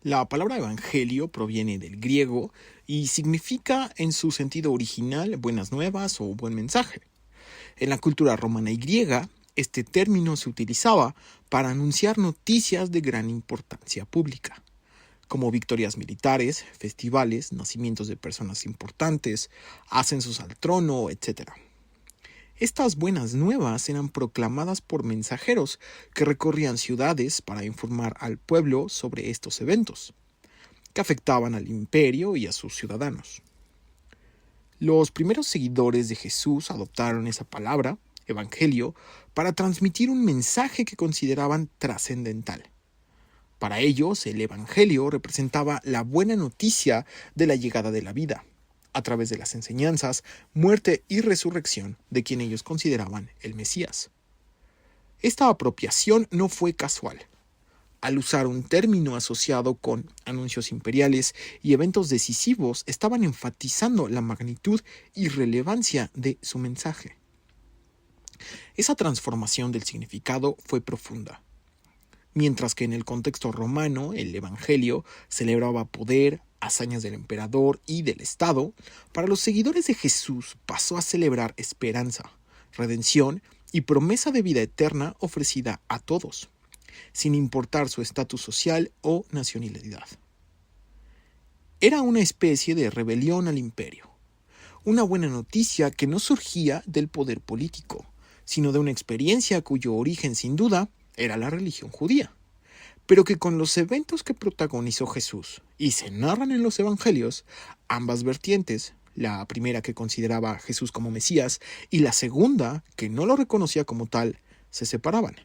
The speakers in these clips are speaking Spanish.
La palabra evangelio proviene del griego y significa en su sentido original buenas nuevas o buen mensaje. En la cultura romana y griega, este término se utilizaba para anunciar noticias de gran importancia pública, como victorias militares, festivales, nacimientos de personas importantes, ascensos al trono, etc. Estas buenas nuevas eran proclamadas por mensajeros que recorrían ciudades para informar al pueblo sobre estos eventos, que afectaban al imperio y a sus ciudadanos. Los primeros seguidores de Jesús adoptaron esa palabra, evangelio, para transmitir un mensaje que consideraban trascendental. Para ellos, el evangelio representaba la buena noticia de la llegada de la vida, a través de las enseñanzas, muerte y resurrección de quien ellos consideraban el Mesías. Esta apropiación no fue casual. Al usar un término asociado con anuncios imperiales y eventos decisivos, estaban enfatizando la magnitud y relevancia de su mensaje. Esa transformación del significado fue profunda. Mientras que en el contexto romano, el evangelio celebraba poder, hazañas del emperador y del Estado, para los seguidores de Jesús pasó a celebrar esperanza, redención y promesa de vida eterna ofrecida a todos, sin importar su estatus social o nacionalidad. Era una especie de rebelión al imperio, una buena noticia que no surgía del poder político, sino de una experiencia cuyo origen sin duda era la religión judía, pero que con los eventos que protagonizó Jesús y se narran en los evangelios, ambas vertientes, la primera que consideraba a Jesús como Mesías y la segunda que no lo reconocía como tal, se separaban.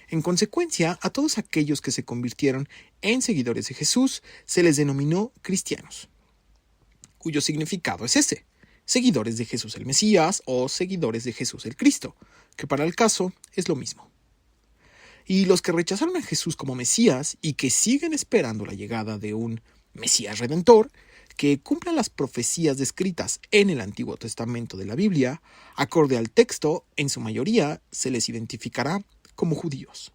En consecuencia, a todos aquellos que se convirtieron en seguidores de Jesús se les denominó cristianos, cuyo significado es ese: seguidores de Jesús el Mesías o seguidores de Jesús el Cristo, que para el caso es lo mismo. Y los que rechazaron a Jesús como Mesías y que siguen esperando la llegada de un Mesías Redentor, que cumpla las profecías descritas en el Antiguo Testamento de la Biblia, acorde al texto, en su mayoría se les identificará como judíos.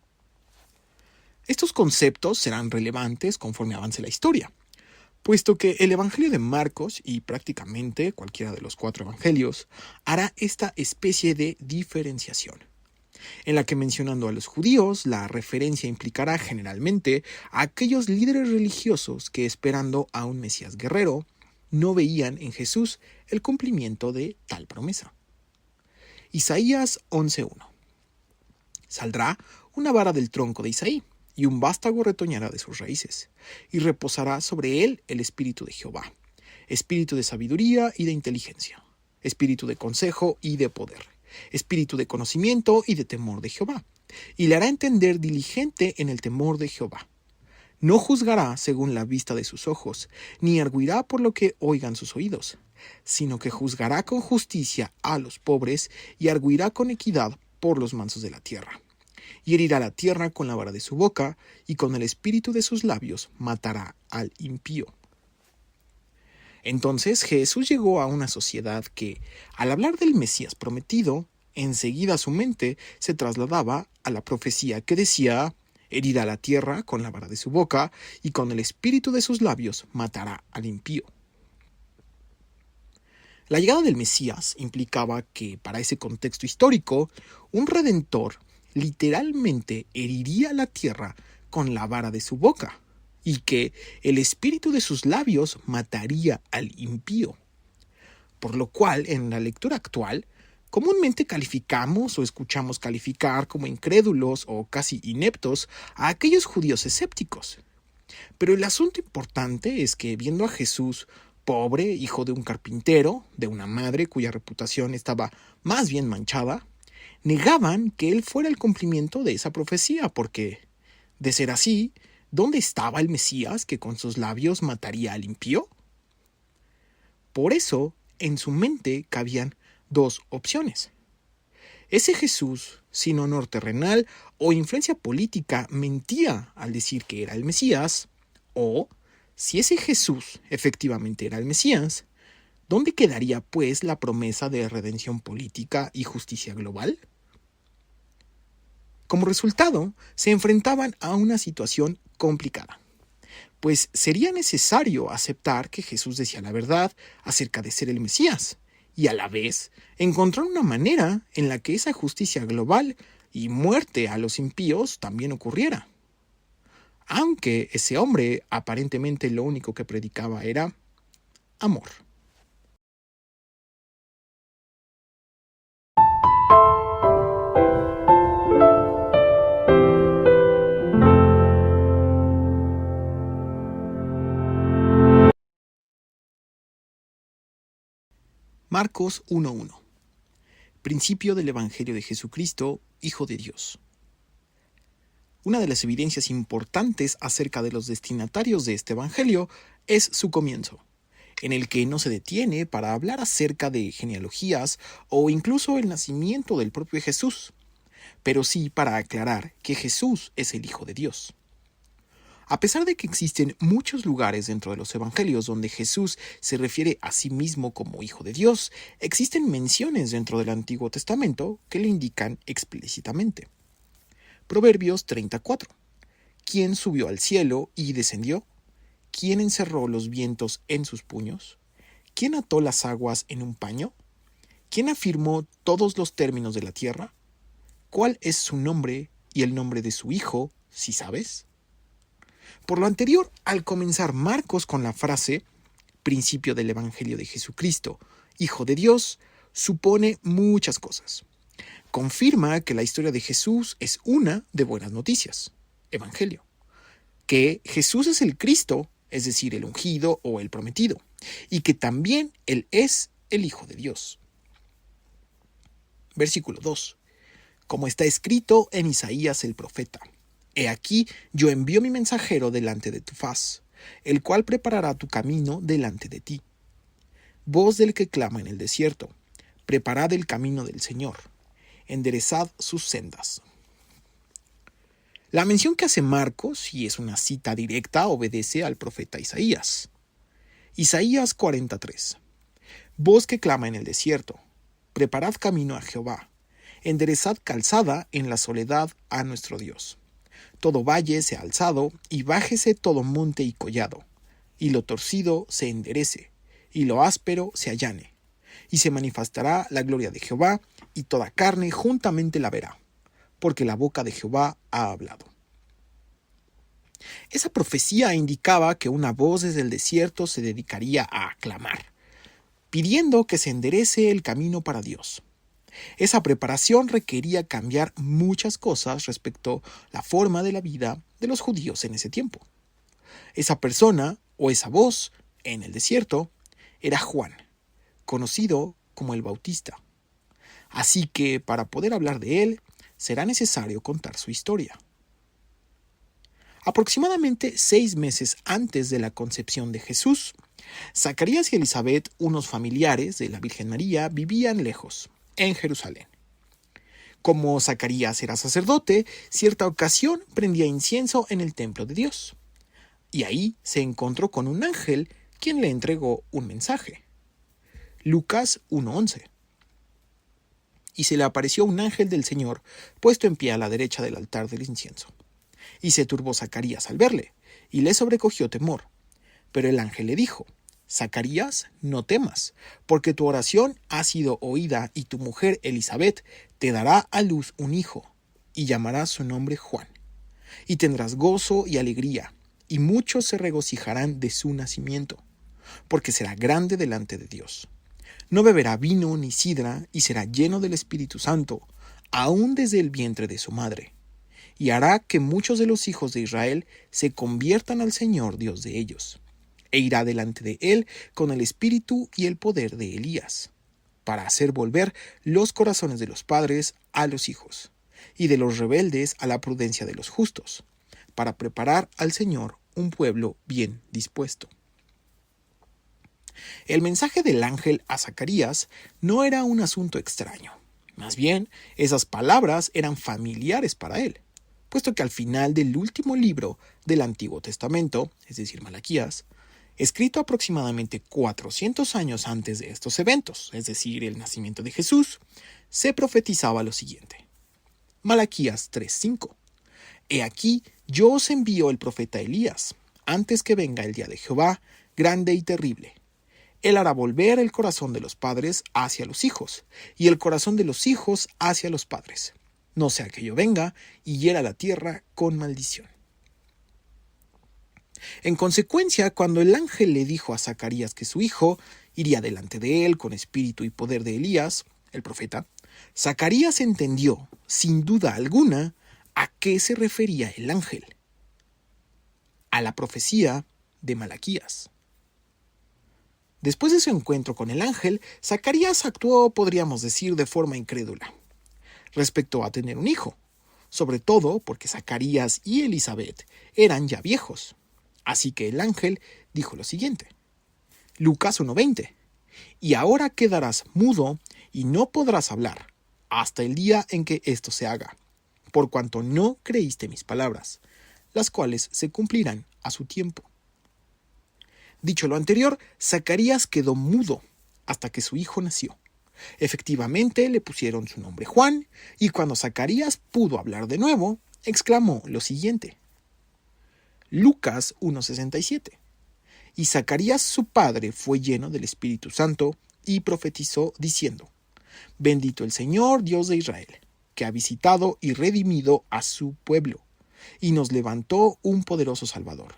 Estos conceptos serán relevantes conforme avance la historia, puesto que el Evangelio de Marcos, y prácticamente cualquiera de los 4 evangelios, hará esta especie de diferenciación, en la que mencionando a los judíos, la referencia implicará generalmente a aquellos líderes religiosos que, esperando a un Mesías guerrero, no veían en Jesús el cumplimiento de tal promesa. Isaías 11:1. Saldrá una vara del tronco de Isaí, y un vástago retoñará de sus raíces, y reposará sobre él el espíritu de Jehová, espíritu de sabiduría y de inteligencia, espíritu de consejo y de poder, espíritu de conocimiento y de temor de Jehová, y le hará entender diligente en el temor de Jehová. No juzgará según la vista de sus ojos, ni arguirá por lo que oigan sus oídos, sino que juzgará con justicia a los pobres y arguirá con equidad por los mansos de la tierra. Y herirá la tierra con la vara de su boca, y con el espíritu de sus labios matará al impío. Entonces Jesús llegó a una sociedad que, al hablar del Mesías prometido, enseguida su mente se trasladaba a la profecía que decía: herirá la tierra con la vara de su boca, y con el espíritu de sus labios matará al impío. La llegada del Mesías implicaba que, para ese contexto histórico, un redentor literalmente heriría la tierra con la vara de su boca, y que el espíritu de sus labios mataría al impío. Por lo cual, en la lectura actual, comúnmente calificamos o escuchamos calificar como incrédulos o casi ineptos a aquellos judíos escépticos. Pero el asunto importante es que, viendo a Jesús pobre, hijo de un carpintero, de una madre cuya reputación estaba más bien manchada, negaban que él fuera el cumplimiento de esa profecía, porque, de ser así, ¿dónde estaba el Mesías que con sus labios mataría al impío? Por eso, en su mente cabían 2 opciones. Ese Jesús, sin honor terrenal o influencia política, mentía al decir que era el Mesías, o, si ese Jesús efectivamente era el Mesías, ¿dónde quedaría pues la promesa de redención política y justicia global? Como resultado, se enfrentaban a una situación complicada. pues sería necesario aceptar que Jesús decía la verdad acerca de ser el Mesías, y a la vez encontrar una manera en la que esa justicia global y muerte a los impíos también ocurriera. Aunque ese hombre aparentemente lo único que predicaba era amor. Marcos 1:1. Principio del Evangelio de Jesucristo, Hijo de Dios. Una de las evidencias importantes acerca de los destinatarios de este Evangelio es su comienzo, en el que no se detiene para hablar acerca de genealogías o incluso el nacimiento del propio Jesús, pero sí para aclarar que Jesús es el Hijo de Dios. A pesar de que existen muchos lugares dentro de los evangelios donde Jesús se refiere a sí mismo como Hijo de Dios, existen menciones dentro del Antiguo Testamento que le indican explícitamente. Proverbios 34. ¿Quién subió al cielo y descendió? ¿Quién encerró los vientos en sus puños? ¿Quién ató las aguas en un paño? ¿Quién afirmó todos los términos de la tierra? ¿Cuál es su nombre y el nombre de su Hijo, si sabes? Por lo anterior, al comenzar Marcos con la frase principio del Evangelio de Jesucristo, Hijo de Dios, supone muchas cosas. Confirma que la historia de Jesús es una de buenas noticias, Evangelio. Que Jesús es el Cristo, es decir, el ungido o el prometido, y que también Él es el Hijo de Dios. Versículo 2. Como está escrito en Isaías el profeta. He aquí, yo envío mi mensajero delante de tu faz, el cual preparará tu camino delante de ti. Voz del que clama en el desierto, preparad el camino del Señor, enderezad sus sendas. La mención que hace Marcos, y es una cita directa, obedece al profeta Isaías. Isaías 43. Voz que clama en el desierto, preparad camino a Jehová, enderezad calzada en la soledad a nuestro Dios. Todo valle sea alzado, y bájese todo monte y collado, y lo torcido se enderece, y lo áspero se allane. Y se manifestará la gloria de Jehová, y toda carne juntamente la verá, porque la boca de Jehová ha hablado. Esa profecía indicaba que una voz desde el desierto se dedicaría a clamar, pidiendo que se enderece el camino para Dios. Esa preparación requería cambiar muchas cosas respecto a la forma de la vida de los judíos en ese tiempo. Esa persona, o esa voz, en el desierto, era Juan, conocido como el Bautista. Así que, para poder hablar de él, será necesario contar su historia. Aproximadamente 6 meses antes de la concepción de Jesús, Zacarías y Elizabeth, unos familiares de la Virgen María, vivían lejos, en Jerusalén. Como Zacarías era sacerdote, cierta ocasión prendía incienso en el templo de Dios. Y ahí se encontró con un ángel, quien le entregó un mensaje. Lucas 1:11. Y se le apareció un ángel del Señor, puesto en pie a la derecha del altar del incienso. Y se turbó Zacarías al verle, y le sobrecogió temor. Pero el ángel le dijo: Zacarías, no temas, porque tu oración ha sido oída, y tu mujer Elizabeth te dará a luz un hijo, y llamarás su nombre Juan. Y tendrás gozo y alegría, y muchos se regocijarán de su nacimiento, porque será grande delante de Dios. No beberá vino ni sidra, y será lleno del Espíritu Santo, aún desde el vientre de su madre. Y hará que muchos de los hijos de Israel se conviertan al Señor Dios de ellos, e irá delante de él con el espíritu y el poder de Elías, para hacer volver los corazones de los padres a los hijos, y de los rebeldes a la prudencia de los justos, para preparar al Señor un pueblo bien dispuesto. El mensaje del ángel a Zacarías no era un asunto extraño. Más bien, esas palabras eran familiares para él, puesto que al final del último libro del Antiguo Testamento, es decir, Malaquías, escrito aproximadamente 400 años antes de estos eventos, es decir, el nacimiento de Jesús, se profetizaba lo siguiente. Malaquías 3:5. He aquí, yo os envío el profeta Elías, antes que venga el día de Jehová, grande y terrible. Él hará volver el corazón de los padres hacia los hijos, y el corazón de los hijos hacia los padres, no sea que yo venga y hiera la tierra con maldición. En consecuencia, cuando el ángel le dijo a Zacarías que su hijo iría delante de él con espíritu y poder de Elías, el profeta, Zacarías entendió, sin duda alguna, a qué se refería el ángel: a la profecía de Malaquías. Después de su encuentro con el ángel, Zacarías actuó, podríamos decir, de forma incrédula respecto a tener un hijo, sobre todo porque Zacarías y Elizabeth eran ya viejos. Así que el ángel dijo lo siguiente. Lucas 1:20. Y ahora quedarás mudo y no podrás hablar hasta el día en que esto se haga, por cuanto no creíste mis palabras, las cuales se cumplirán a su tiempo. Dicho lo anterior, Zacarías quedó mudo hasta que su hijo nació. Efectivamente, le pusieron su nombre Juan, y cuando Zacarías pudo hablar de nuevo, exclamó lo siguiente. Lucas 1:67. Y Zacarías su padre fue lleno del Espíritu Santo y profetizó diciendo: Bendito el Señor Dios de Israel, que ha visitado y redimido a su pueblo, y nos levantó un poderoso Salvador,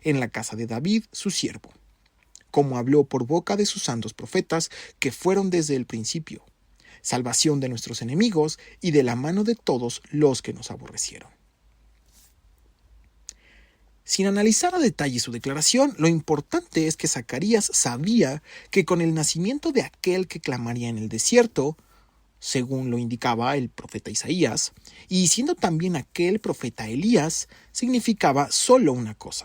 en la casa de David su siervo, como habló por boca de sus santos profetas que fueron desde el principio, salvación de nuestros enemigos y de la mano de todos los que nos aborrecieron. Sin analizar a detalle su declaración, lo importante es que Zacarías sabía que con el nacimiento de aquel que clamaría en el desierto, según lo indicaba el profeta Isaías, y siendo también aquel profeta Elías, significaba solo una cosa: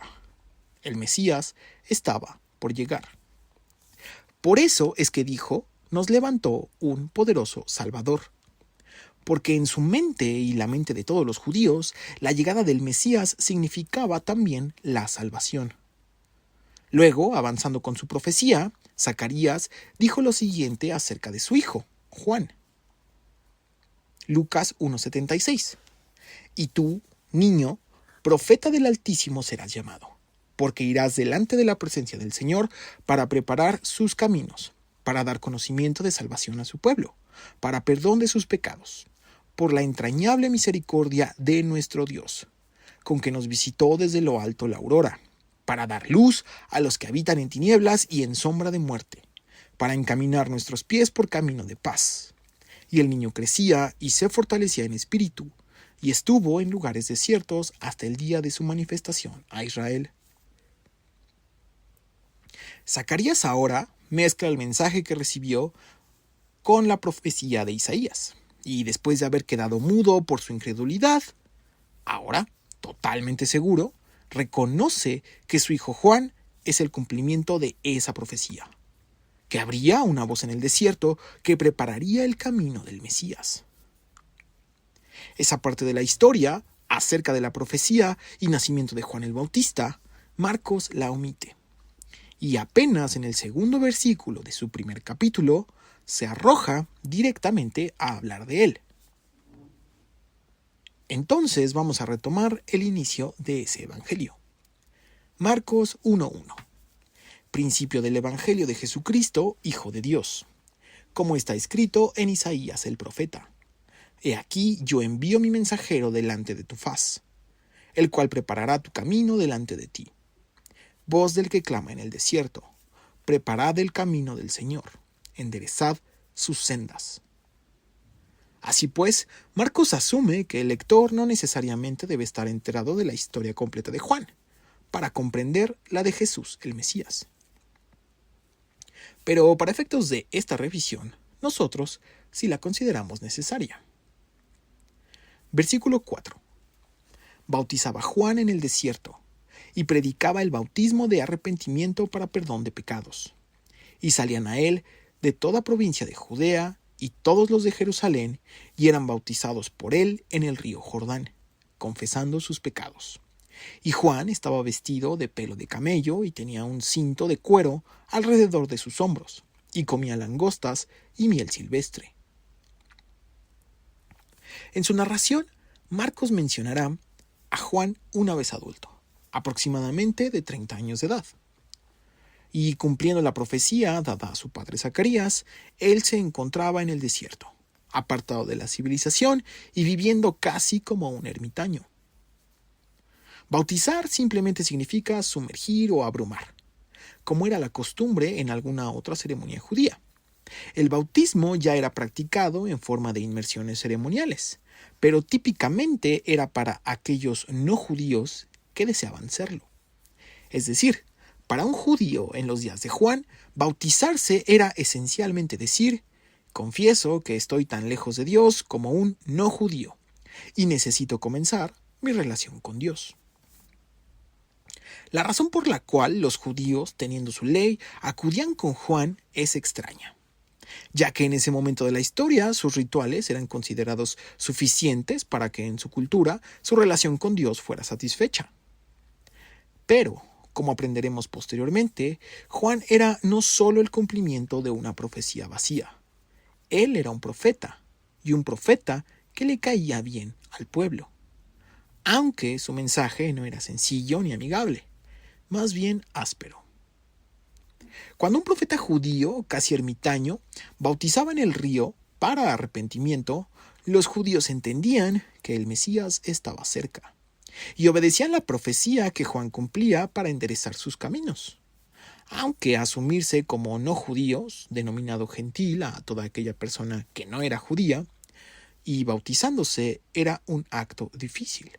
el Mesías estaba por llegar. Por eso es que dijo, nos levantó un poderoso Salvador. Porque en su mente y la mente de todos los judíos, la llegada del Mesías significaba también la salvación. Luego, avanzando con su profecía, Zacarías dijo lo siguiente acerca de su hijo, Juan. Lucas 1:76. Y tú, niño, profeta del Altísimo serás llamado, porque irás delante de la presencia del Señor para preparar sus caminos, para dar conocimiento de salvación a su pueblo, para perdón de sus pecados, por la entrañable misericordia de nuestro Dios, con que nos visitó desde lo alto la aurora, para dar luz a los que habitan en tinieblas y en sombra de muerte, para encaminar nuestros pies por camino de paz. Y el niño crecía y se fortalecía en espíritu, y estuvo en lugares desiertos hasta el día de su manifestación a Israel. Zacarías ahora mezcla el mensaje que recibió con la profecía de Isaías. Y después de haber quedado mudo por su incredulidad, ahora, totalmente seguro, reconoce que su hijo Juan es el cumplimiento de esa profecía, que habría una voz en el desierto que prepararía el camino del Mesías. Esa parte de la historia, acerca de la profecía y nacimiento de Juan el Bautista, Marcos la omite. Y apenas en el segundo versículo de su primer capítulo, se arroja directamente a hablar de él. Entonces vamos a retomar el inicio de ese evangelio. Marcos 1:1. Principio del evangelio de Jesucristo, Hijo de Dios, como está escrito en Isaías el profeta. He aquí yo envío mi mensajero delante de tu faz, el cual preparará tu camino delante de ti. Voz del que clama en el desierto, preparad el camino del Señor, enderezad sus sendas. Así pues, Marcos asume que el lector no necesariamente debe estar enterado de la historia completa de Juan, para comprender la de Jesús el Mesías. Pero para efectos de esta revisión, nosotros sí la consideramos necesaria. Versículo 4. Bautizaba Juan en el desierto, y predicaba el bautismo de arrepentimiento para perdón de pecados. Y salían a él de toda provincia de Judea y todos los de Jerusalén, y eran bautizados por él en el río Jordán, confesando sus pecados. Y Juan estaba vestido de pelo de camello y tenía un cinto de cuero alrededor de sus hombros, y comía langostas y miel silvestre. En su narración, Marcos mencionará a Juan una vez adulto, aproximadamente de 30 años de edad. Y cumpliendo la profecía dada a su padre Zacarías, él se encontraba en el desierto, apartado de la civilización y viviendo casi como un ermitaño. Bautizar simplemente significa sumergir o abrumar, como era la costumbre en alguna otra ceremonia judía. El bautismo ya era practicado en forma de inmersiones ceremoniales, pero típicamente era para aquellos no judíos que deseaban serlo. Es decir, para un judío en los días de Juan, bautizarse era esencialmente decir: confieso que estoy tan lejos de Dios como un no judío, y necesito comenzar mi relación con Dios. La razón por la cual los judíos, teniendo su ley, acudían con Juan es extraña, ya que en ese momento de la historia sus rituales eran considerados suficientes para que en su cultura su relación con Dios fuera satisfecha. Pero, como aprenderemos posteriormente, Juan era no solo el cumplimiento de una profecía vacía. Él era un profeta, y un profeta que le caía bien al pueblo, aunque su mensaje no era sencillo ni amigable, más bien áspero. Cuando un profeta judío, casi ermitaño, bautizaba en el río para arrepentimiento, los judíos entendían que el Mesías estaba cerca, y obedecían la profecía que Juan cumplía para enderezar sus caminos. Aunque asumirse como no judíos, denominado gentil a toda aquella persona que no era judía, y bautizándose era un acto difícil,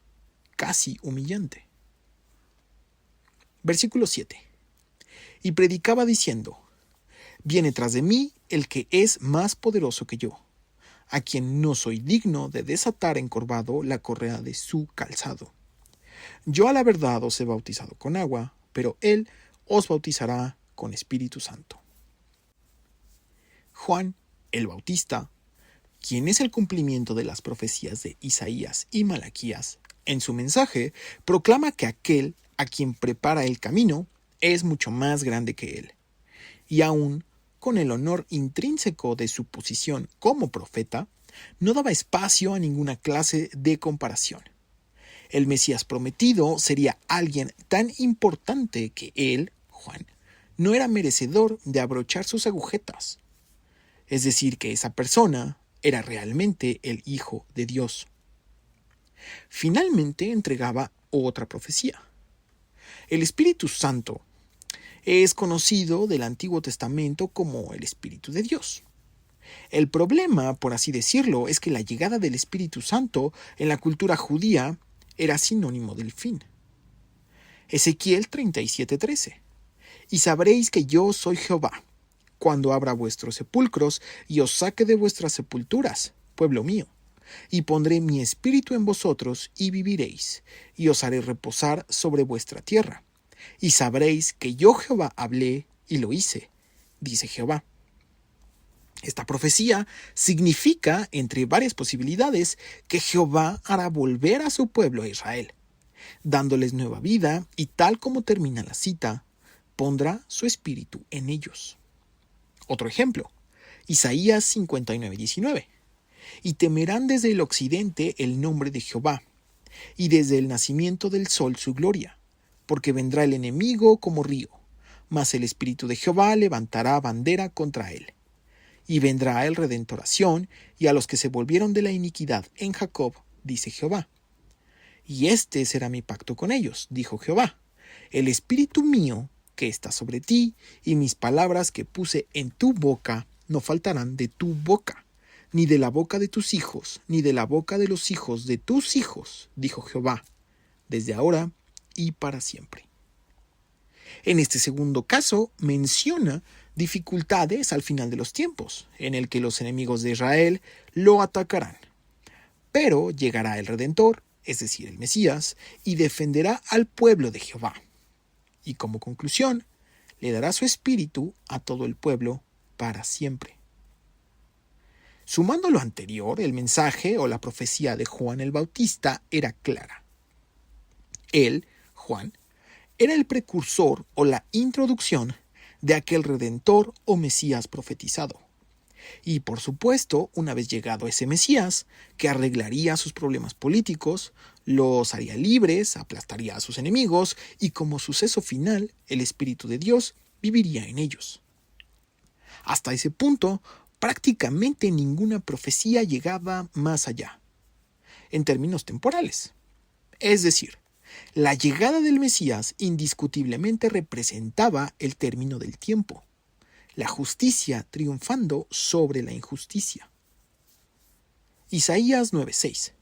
casi humillante. Versículo 7. Y predicaba diciendo: viene tras de mí el que es más poderoso que yo, a quien no soy digno de desatar encorvado la correa de su calzado. Yo a la verdad os he bautizado con agua, pero él os bautizará con Espíritu Santo. Juan, el Bautista, quien es el cumplimiento de las profecías de Isaías y Malaquías, en su mensaje proclama que aquel a quien prepara el camino es mucho más grande que él, y aún con el honor intrínseco de su posición como profeta, no daba espacio a ninguna clase de comparación. El Mesías prometido sería alguien tan importante que él, Juan, no era merecedor de abrochar sus agujetas. Es decir, que esa persona era realmente el Hijo de Dios. Finalmente entregaba otra profecía. El Espíritu Santo es conocido del Antiguo Testamento como el Espíritu de Dios. El problema, por así decirlo, es que la llegada del Espíritu Santo en la cultura judía era sinónimo del fin. Ezequiel 37:13. Y sabréis que yo soy Jehová, cuando abra vuestros sepulcros y os saque de vuestras sepulturas, pueblo mío, y pondré mi espíritu en vosotros y viviréis, y os haré reposar sobre vuestra tierra. Y sabréis que yo Jehová hablé y lo hice, dice Jehová. Esta profecía significa, entre varias posibilidades, que Jehová hará volver a su pueblo a Israel, dándoles nueva vida, y tal como termina la cita, pondrá su espíritu en ellos. Otro ejemplo, Isaías 59:19. Y temerán desde el occidente el nombre de Jehová, y desde el nacimiento del sol su gloria, porque vendrá el enemigo como río, mas el espíritu de Jehová levantará bandera contra él. Y vendrá el Redentor a Sión, y a los que se volvieron de la iniquidad en Jacob, dice Jehová. Y este será mi pacto con ellos, dijo Jehová, el espíritu mío que está sobre ti, y mis palabras que puse en tu boca no faltarán de tu boca, ni de la boca de tus hijos, ni de la boca de los hijos de tus hijos, dijo Jehová, desde ahora y para siempre. En este segundo caso menciona dificultades al final de los tiempos, en el que los enemigos de Israel lo atacarán. Pero llegará el Redentor, es decir, el Mesías, y defenderá al pueblo de Jehová. Y como conclusión, le dará su espíritu a todo el pueblo para siempre. Sumando lo anterior, el mensaje o la profecía de Juan el Bautista era clara. Él, Juan, era el precursor o la introducción de aquel Redentor o Mesías profetizado. Y por supuesto, una vez llegado ese Mesías, que arreglaría sus problemas políticos, Los haría libres, aplastaría a sus enemigos y como suceso final, el Espíritu de Dios viviría en ellos. Hasta ese punto, prácticamente ninguna profecía llegaba más allá, en términos temporales. Es decir, la llegada del Mesías indiscutiblemente representaba el término del tiempo, la justicia triunfando sobre la injusticia. Isaías 9:6.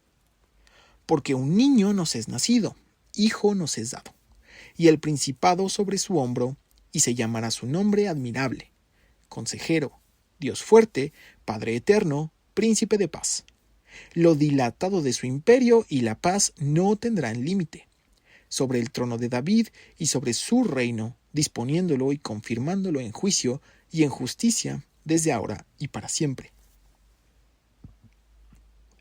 Porque un niño nos es nacido, hijo nos es dado, y el principado sobre su hombro, y se llamará su nombre admirable, consejero, Dios fuerte, Padre eterno, príncipe de paz. Lo dilatado de su imperio y la paz no tendrán límite, sobre el trono de David y sobre su reino, disponiéndolo y confirmándolo en juicio y en justicia desde ahora y para siempre.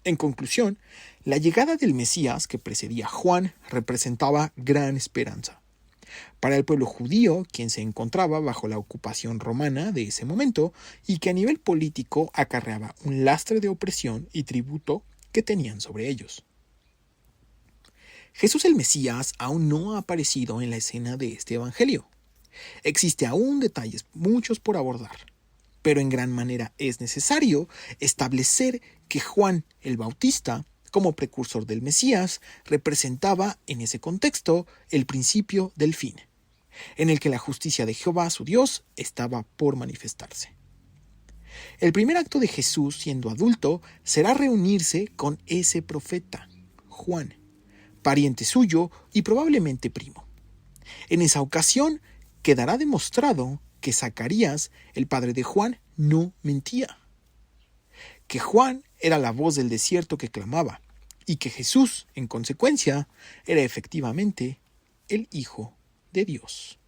En conclusión, la llegada del Mesías que precedía a Juan representaba gran esperanza. Para el pueblo judío, quien se encontraba bajo la ocupación romana de ese momento y que a nivel político acarreaba un lastre de opresión y tributo que tenían sobre ellos. Jesús el Mesías aún no ha aparecido en la escena de este evangelio. Existe aún detalles muchos por abordar, pero en gran manera es necesario establecer que Juan el Bautista, como precursor del Mesías, representaba en ese contexto el principio del fin, en el que la justicia de Jehová su Dios estaba por manifestarse. El primer acto de Jesús siendo adulto será reunirse con ese profeta, Juan, pariente suyo y probablemente primo. En esa ocasión quedará demostrado que Zacarías, el padre de Juan, no mentía, que Juan era la voz del desierto que clamaba, y que Jesús, en consecuencia, era efectivamente el Hijo de Dios.